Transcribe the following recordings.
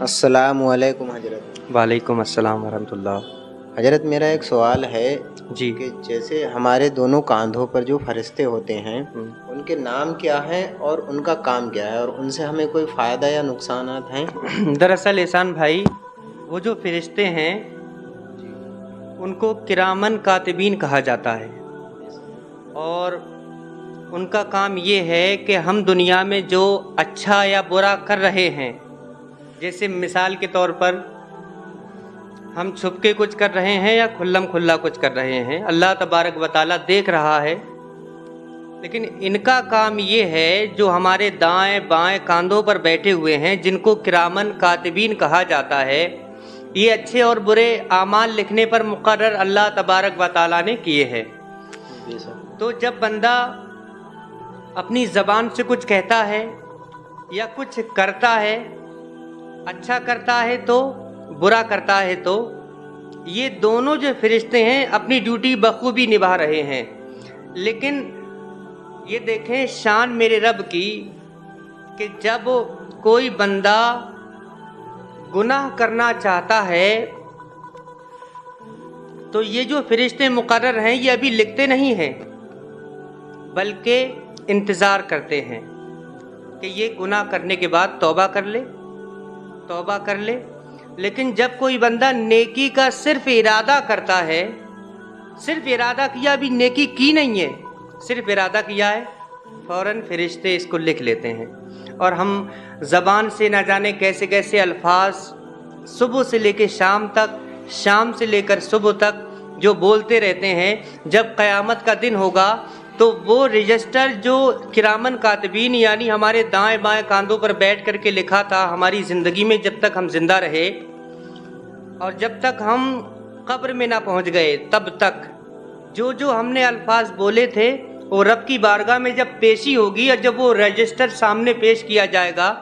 السلام علیکم حضرت۔ وعلیکم السلام ورحمۃ اللہ۔ حضرت میرا ایک سوال ہے جی کہ جیسے ہمارے دونوں کاندھوں پر جو فرشتے ہوتے ہیں ان کے نام کیا ہیں اور ان کا کام کیا ہے، اور ان سے ہمیں کوئی فائدہ یا نقصانات ہیں؟ دراصل احسان بھائی، وہ جو فرشتے ہیں ان کو کرامن کاتبین کہا جاتا ہے، اور ان کا کام یہ ہے کہ ہم دنیا میں جو اچھا یا برا کر رہے ہیں، جیسے مثال کے طور پر ہم چھپ کے کچھ کر رہے ہیں یا کھلم کھلا کچھ کر رہے ہیں، اللہ تبارک و تعالیٰ دیکھ رہا ہے، لیکن ان کا کام یہ ہے جو ہمارے دائیں بائیں کاندھوں پر بیٹھے ہوئے ہیں، جن کو کرامن کاتبین کہا جاتا ہے، یہ اچھے اور برے اعمال لکھنے پر مقرر اللہ تبارک و تعالیٰ نے کیے ہیں۔ تو جب بندہ اپنی زبان سے کچھ کہتا ہے یا کچھ کرتا ہے، اچھا کرتا ہے تو برا کرتا ہے، تو یہ دونوں جو فرشتے ہیں اپنی ڈیوٹی بخوبی نبھا رہے ہیں۔ لیکن یہ دیکھیں شان میرے رب کی کہ جب کوئی بندہ گناہ کرنا چاہتا ہے تو یہ جو فرشتے مقرر ہیں یہ ابھی لکھتے نہیں ہیں، بلکہ انتظار کرتے ہیں کہ یہ گناہ کرنے کے بعد توبہ کر لے۔ لیکن جب کوئی بندہ نیکی کا صرف ارادہ کرتا ہے، صرف ارادہ کیا، ابھی نیکی کی نہیں ہے، صرف ارادہ کیا ہے، فوراً فرشتے اس کو لکھ لیتے ہیں۔ اور ہم زبان سے نہ جانے کیسے کیسے الفاظ صبح سے لے کے شام تک، شام سے لے کر صبح تک جو بولتے رہتے ہیں، جب قیامت کا دن ہوگا تو وہ رجسٹر جو کرامن کاتبین یعنی ہمارے دائیں بائیں کاندھوں پر بیٹھ کر کے لکھا تھا ہماری زندگی میں، جب تک ہم زندہ رہے اور جب تک ہم قبر میں نہ پہنچ گئے، تب تک جو ہم نے الفاظ بولے تھے وہ رب کی بارگاہ میں جب پیشی ہوگی اور جب وہ رجسٹر سامنے پیش کیا جائے گا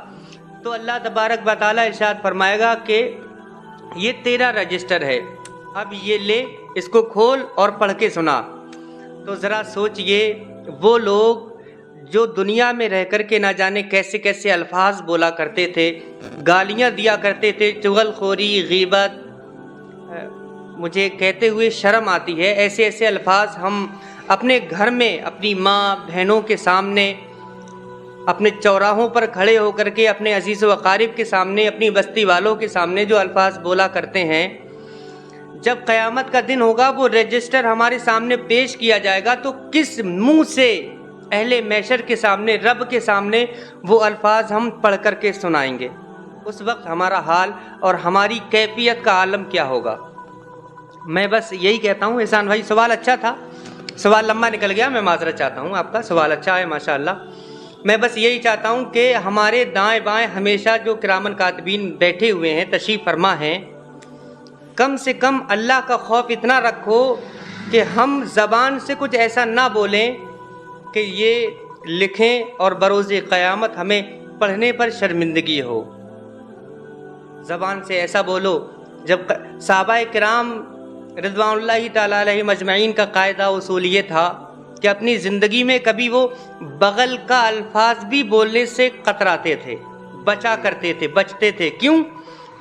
تو اللہ تبارک و تعالیٰ ارشاد فرمائے گا کہ یہ تیرا رجسٹر ہے، اب یہ لے، اس کو کھول اور پڑھ کے سنا۔ تو ذرا سوچئے وہ لوگ جو دنیا میں رہ کر کے نہ جانے کیسے کیسے الفاظ بولا کرتے تھے، گالیاں دیا کرتے تھے، چغل خوری، غیبت، مجھے کہتے ہوئے شرم آتی ہے، ایسے ایسے الفاظ ہم اپنے گھر میں اپنی ماں بہنوں کے سامنے، اپنے چوراہوں پر کھڑے ہو کر کے، اپنے عزیز و اقارب کے سامنے، اپنی بستی والوں کے سامنے جو الفاظ بولا کرتے ہیں، جب قیامت کا دن ہوگا وہ رجسٹر ہمارے سامنے پیش کیا جائے گا تو کس منہ سے اہل محشر کے سامنے، رب کے سامنے وہ الفاظ ہم پڑھ کر کے سنائیں گے؟ اس وقت ہمارا حال اور ہماری کیفیت کا عالم کیا ہوگا؟ میں بس یہی کہتا ہوں احسان بھائی، سوال اچھا تھا، سوال لمبا نکل گیا، میں معذرت چاہتا ہوں، آپ کا سوال اچھا ہے ماشاءاللہ۔ میں بس یہی چاہتا ہوں کہ ہمارے دائیں بائیں ہمیشہ جو کرامن کاتبین بیٹھے ہوئے ہیں، تشریف فرما ہیں، کم سے کم اللہ کا خوف اتنا رکھو کہ ہم زبان سے کچھ ایسا نہ بولیں کہ یہ لکھیں اور بروز قیامت ہمیں پڑھنے پر شرمندگی ہو۔ زبان سے ایسا بولو، جب صحابہ کرام رضوان اللہ تعالیٰ علیہ مجمعین کا قاعدہ اصول یہ تھا کہ اپنی زندگی میں کبھی وہ بغل کا الفاظ بھی بولنے سے قطراتے تھے، بچتے تھے۔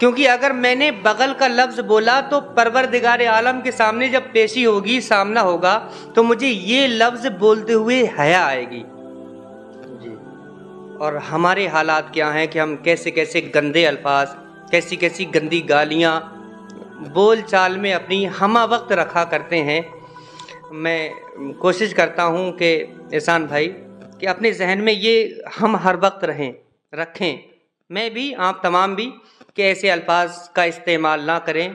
کیونکہ اگر میں نے بغل کا لفظ بولا تو پروردگار عالم کے سامنے جب پیشی ہوگی، سامنا ہوگا، تو مجھے یہ لفظ بولتے ہوئے حیا آئے گی۔ اور ہمارے حالات کیا ہیں کہ ہم کیسے کیسے گندے الفاظ، کیسی کیسی گندی گالیاں بول چال میں اپنی ہمہ وقت رکھا کرتے ہیں۔ میں کوشش کرتا ہوں کہ احسان بھائی کہ اپنے ذہن میں یہ ہم ہر وقت رکھیں، میں بھی، آپ تمام بھی، کہ ایسے الفاظ کا استعمال نہ کریں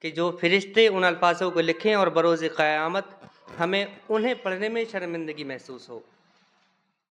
کہ جو فرشتے ان الفاظوں کو لکھیں اور بروز قیامت ہمیں انہیں پڑھنے میں شرمندگی محسوس ہو۔